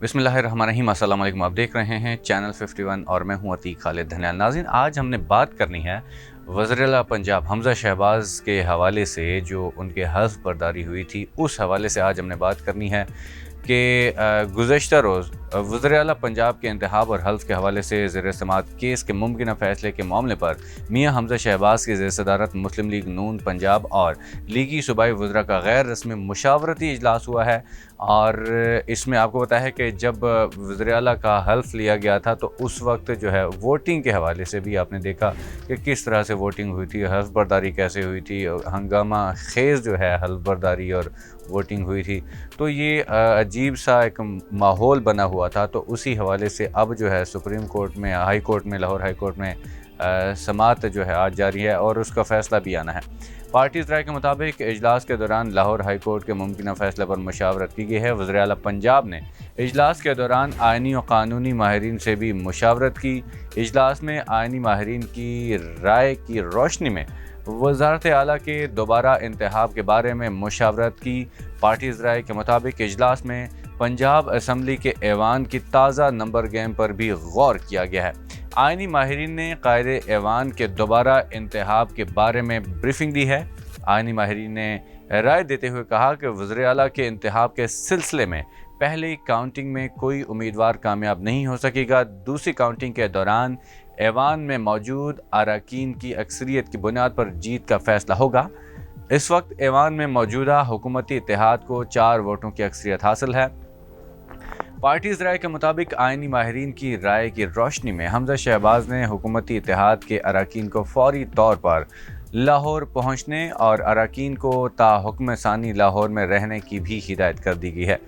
बिस्मिल्लाहिर्रहमानिर्रहीम। अस्सलाम वालेकुम। आप देख रहे हैं चैनल 51 और मैं हूं अतीक खालिद धनियाल। नाज़रीन, आज हमने बात करनी है वज़ीर-ए-आला पंजाब हमज़ा शहबाज के हवाले से, जो उनके हल्फ़ बर्दारी हुई थी उस हवाले से आज हमने बात करनी है कि गुज़श्ता रोज़ वज़ीर-ए-आला पंजाब के इंतखाब और हल्फ़ के हवाले से ज़ेर-ए-समाअत केस के मुमकिन फ़ैसले के मामले पर मियां हमज़ा शहबाज की ज़ेर-सदारत मुस्लिम लीग नून पंजाब और लीगी सूबाई वज़रा का गैर रस्मी मुशावरती इजलास हुआ है। और इसमें आपको पता है कि जब वज़ीर-ए-आला का हल्फ़ लिया गया था तो उस वक्त जो है वोटिंग के हवाले से भी आपने देखा कि किस तरह से वोटिंग हुई थी, हल्फ़ बर्दारी कैसे हुई थी, हंगामा खेज़ जो है हल्फ़ बर्दारी और वोटिंग हुई थी। तो ये अजीब सा एक माहौल बना हुआ था। तो उसी हवाले से अब जो है सुप्रीम कोर्ट में, हाई कोर्ट में, लाहौर हाई कोर्ट में समाअत जो है आज जारी है और उसका फ़ैसला भी आना है। पार्टीज़ राय के मुताबिक इजलास के दौरान लाहौर हाई कोर्ट के मुमकिन फ़ैसले पर मुशावरत की गई है। वज़ीर-ए-आला पंजाब ने इजलास के दौरान आइनी और क़ानूनी माहिरीन से भी मुशावरत की। इजलास में आइनी माहिरीन की राय की रोशनी में वज़ारत आला के दोबारा इंतखाब के बारे में मुशावरत की। पार्टीज़ राय के मुताबिक इजलास में पंजाब असम्बली के ऐवान की ताज़ा नंबर गेम पर भी गौर किया गया है। आइनी माहिरीन ने कायदे ऐवान के दोबारा इंतखाब के बारे में ब्रीफिंग दी है। आइनी माहिरीन ने राय देते हुए कहा कि वज़ीर-ए-आला के इंतखाब के सिलसिले में पहली काउंटिंग में कोई उम्मीदवार कामयाब नहीं हो सकेगा। दूसरी काउंटिंग के दौरान ऐवान में मौजूद अरकान की अक्सरियत की बुनियाद पर जीत का फैसला होगा। इस वक्त ऐवान में मौजूदा हुकूमती इत्तेहाद को 4 वोटों की अक्सरियत हासिल है। पार्टीज़ राय के मुताबिक आइनी माहिरीन की राय की रोशनी में हमज़ा शहबाज ने हुकूमती इत्तेहाद के अरकान को फौरी तौर पर लाहौर पहुँचने और अरकान को ताहुक्म सानी लाहौर में रहने की भी हिदायत कर दी गई है।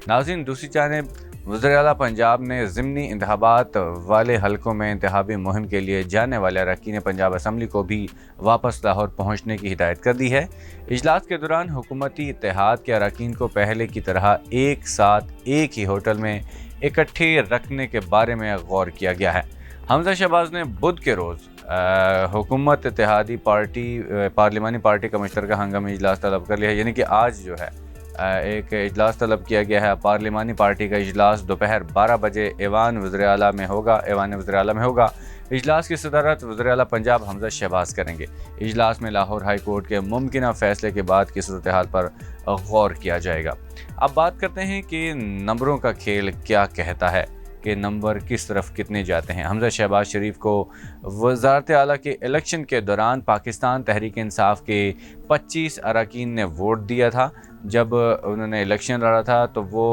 नाज़रीन, दूसरी जानिब वज़ीर-ए-आला पंजाब ने ज़िमनी इंतखाबात वाले हलकों में इंतखाबी मुहिम के लिए जाने वाले अरकान पंजाब असम्बली को भी वापस लाहौर पहुँचने की हिदायत कर दी है। इजलास के दौरान हुकूमती इत्तेहाद के अरकान को पहले की तरह एक साथ एक ही होटल में इकट्ठे रखने के बारे में गौर किया गया है। हमज़ा शहबाज ने बुध के रोज़ हुकूमत इत्तेहादी पार्लिमानी पार्टी का मुश्तरका हंगामी इजलास तलब कर लिया है। यानी कि आज जो है एक इजलास तलब किया गया है। पार्लिमानी पार्टी का इजलास दोपहर 12 बजे ऐवान वज़ीर-ए-आला में होगा। इजलास की सदारत वज़ीर-ए-आला पंजाब हमज़ा शहबाज करेंगे। इजलास में लाहौर हाई कोर्ट के मुमकिन फ़ैसले के बाद की सूरत हाल पर गौर किया जाएगा। अब बात करते हैं कि नंबरों का खेल क्या कहता है कि नंबर किस तरफ कितने जाते हैं। हमज़ा शहबाज शरीफ को वज़ारत आला के इलेक्शन के दौरान पाकिस्तान तहरीक इंसाफ के 25 अरकान ने वोट दिया था। जब उन्होंने इलेक्शन लड़ा था तो वो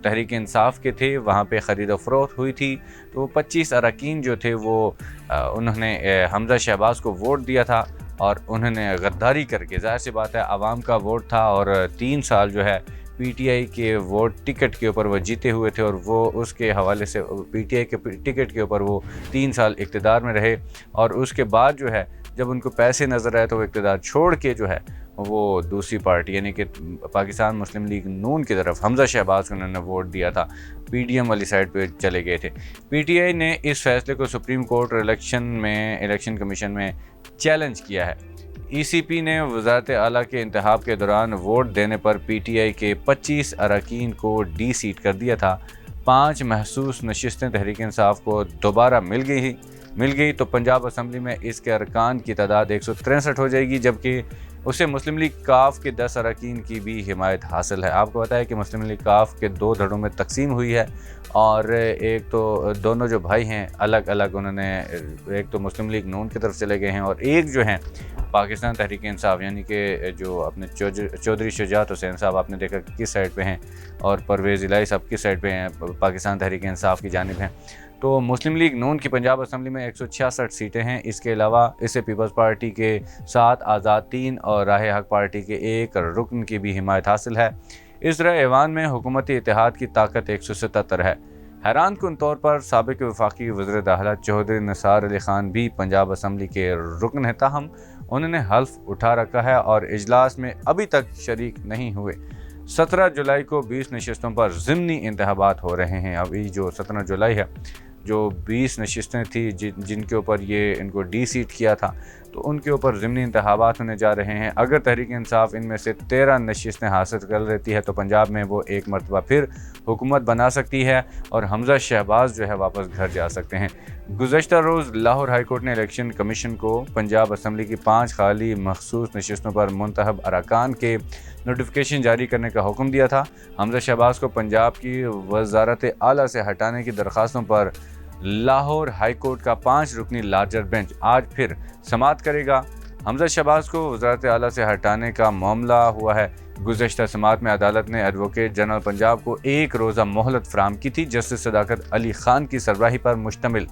तहरीक इंसाफ के थे, वहाँ पे ख़रीद फ़रोख्त हुई थी। तो 25 अरकान जो थे वो उन्होंने हमज़ा शहबाज को वोट दिया था और उन्होंने गद्दारी करके, ज़ाहिर सी बात है आवाम का वोट था और 3 साल जो है पीटीआई के वोट टिकट के ऊपर वो जीते हुए थे और वो उसके हवाले से पीटीआई के टिकट के ऊपर वो 3 साल इक़्तिदार में रहे। और उसके बाद जो है जब उनको पैसे नज़र आए तो वो इक़्तिदार छोड़ के जो है वो दूसरी पार्टी यानी कि पाकिस्तान मुस्लिम लीग नून की तरफ हमज़ा शहबाज को उन्होंने वोट दिया था, पीडीएम वाली साइड पे चले गए थे। पीटीआई ने इस फैसले को सुप्रीम कोर्ट और इलेक्शन कमीशन में चैलेंज किया है। ईसीपी ने वज़ारत आला के इंतखाब के दौरान वोट देने पर पीटीआई के 25 अरकान को डी सीट कर दिया था। 5 महसूस नशिस्तें तहरीक इंसाफ को दोबारा मिल गई तो पंजाब असम्बली में इसके अरकान की तादाद 163 हो जाएगी, जबकि उसे मुस्लिम लीग काफ के 10 अरकान की भी हिमायत हासिल है। आपको पता है कि मुस्लिम लीग काफ के 2 धड़ों में तकसीम हुई है और एक तो दोनों जो भाई हैं अलग अलग, उन्होंने एक तो मुस्लिम लीग नून की तरफ चले गए हैं और एक जो हैं पाकिस्तान तहरीक इंसाफ यानी कि जो अपने चौधरी शुजात हुसैन साहब आपने देखा किस साइड पे हैं और परवेज़ इलाही साहब किस साइड पे हैं, पाकिस्तान तहरीक इंसाफ की जानिब हैं। तो मुस्लिम लीग नून की पंजाब असम्बली में 166 सीटें हैं। इसके अलावा इसे पीपल्स पार्टी के 7, आज़ाद 3 और राह हक पार्टी के 1 रुकन की भी हिमायत हासिल है। इस तरह ऐवान में हुकूमती इत्तेहाद की ताकत 177 है। हैरान कुन तौर पर साबिक़ वफाकी वज़ीर दाखिला चौधरी निसार अली ख़ान भी पंजाब असम्बली के रुकन है, ताहम उन्होंने हल्फ उठा रखा है और इजलास में अभी तक शरीक नहीं हुए। 17 जुलाई को 20 नशिस्तों पर ज़िमनी इंतखाबात हो रहे हैं। अभी जो 17 जुलाई है जो 20 नशिस्तें थी जिनके ऊपर ये इनको डी सीट किया था, तो उनके ऊपर ज़िमनी इंतखाबात होने जा रहे हैं। अगर तहरीक इंसाफ इनमें से 13 नशिस्तें हासिल कर लेती है तो पंजाब में वो एक मरतबा फिर हुकूमत बना सकती है और हमज़ा शहबाज जो है वापस घर जा सकते हैं। गुज़श्ता रोज़ लाहौर हाई कोर्ट ने इलेक्शन कमीशन को पंजाब असम्बली की 5 खाली मखसूस नशिस्तों पर मुंतखब अरकान के नोटिफिकेशन जारी करने का हुक्म दिया था। हमज़ा शहबाज को पंजाब की वज़ारत आला से हटाने की दरख्वास्तों पर लाहौर हाई कोर्ट का 5 रुकनी लार्जर बेंच आज फिर समाअत करेगा। हमज़ा शहबाज को वज़ारत आला से हटाने का मामला हुआ है। गुज़श्ता समाअत में अदालत ने एडवोकेट जनरल पंजाब को 1 रोज़ा मोहलत फराहम की थी। जस्टिस सदाकत अली खान की सरबराही पर मुश्तमिल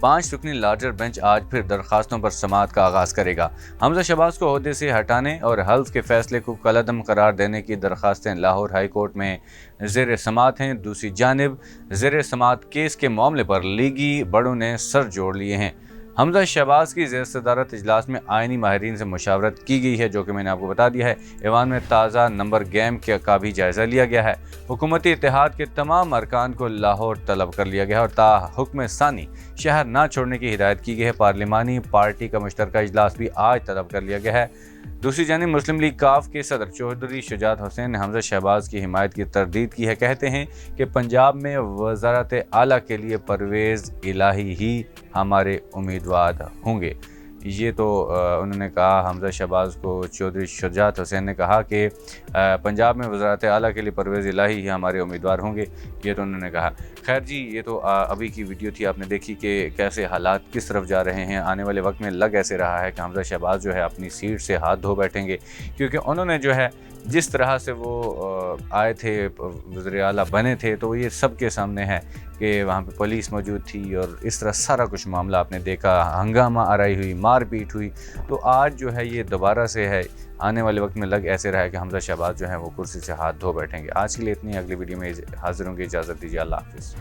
5 रुकनी लार्जर बेंच आज फिर दरख्वास्तों पर समाअत का आगाज़ करेगा। हमज़ा शहबाज को ओहदे से हटाने और हल्फ के फैसले को कलअदम करार देने की दरख्वास्तें लाहौर हाई कोर्ट में ज़ेर समाअत हैं। दूसरी जानिब ज़ेर समाअत केस के मामले पर लीगी बड़ों ने सर जोड़ लिए हैं। हमज़ा शहबाज की ज़ेर सदारत इजलास में आइनी माहिरीन से मुशावरत की गई है, जो कि मैंने आपको बता दिया है। ऐवान में ताज़ा नंबर गेम का भी जायज़ा लिया गया है। हुकूमती इत्तेहाद के तमाम अरकान को लाहौर तलब कर लिया गया है और हुक्म सानी शहर ना छोड़ने की हिदायत की गई है। पार्लिमानी पार्टी का मुश्तरका इजलास भी आज तलब कर लिया गया है। दूसरी जानिब मुस्लिम लीग काफ के सदर चौधरी शुजात हुसैन ने हमज़ा शहबाज की हिमायत की तरदीद की है। कहते हैं कि पंजाब में वज़ारत आला के लिए परवेज़ इलाही ही हमारे उम्मीदवार होंगे। ये तो उन्होंने कहा, हमज़ा शहबाज को चौधरी शुजात हुसैन ने कहा कि पंजाब में वज़ारत आला के लिए परवेज़ इलाही ही हमारे उम्मीदवार होंगे, ये तो उन्होंने कहा। खैर जी, ये तो अभी की वीडियो थी, आपने देखी कि कैसे हालात किस तरफ जा रहे हैं। आने वाले वक्त में लग ऐसे रहा है कि हमज़ा शहबाज जो है अपनी सीट से हाथ धो बैठेंगे, क्योंकि उन्होंने जो है जिस तरह से वो आए थे, वज़ीर आला बने थे, तो ये सब के सामने है कि वहाँ पे पुलिस मौजूद थी और इस तरह सारा कुछ मामला आपने देखा, हंगामा आराई हुई, मार पीट हुई। तो आज जो है ये दोबारा से है, आने वाले वक्त में लग ऐसे रहा है कि हमज़ा शहबाज जो है वो कुर्सी से हाथ धो बैठेंगे। आज के लिए इतनी, अगली वीडियो में हाजिर होंगे। इजाज़त दीजिए, अल्लाह हाफ़िज़।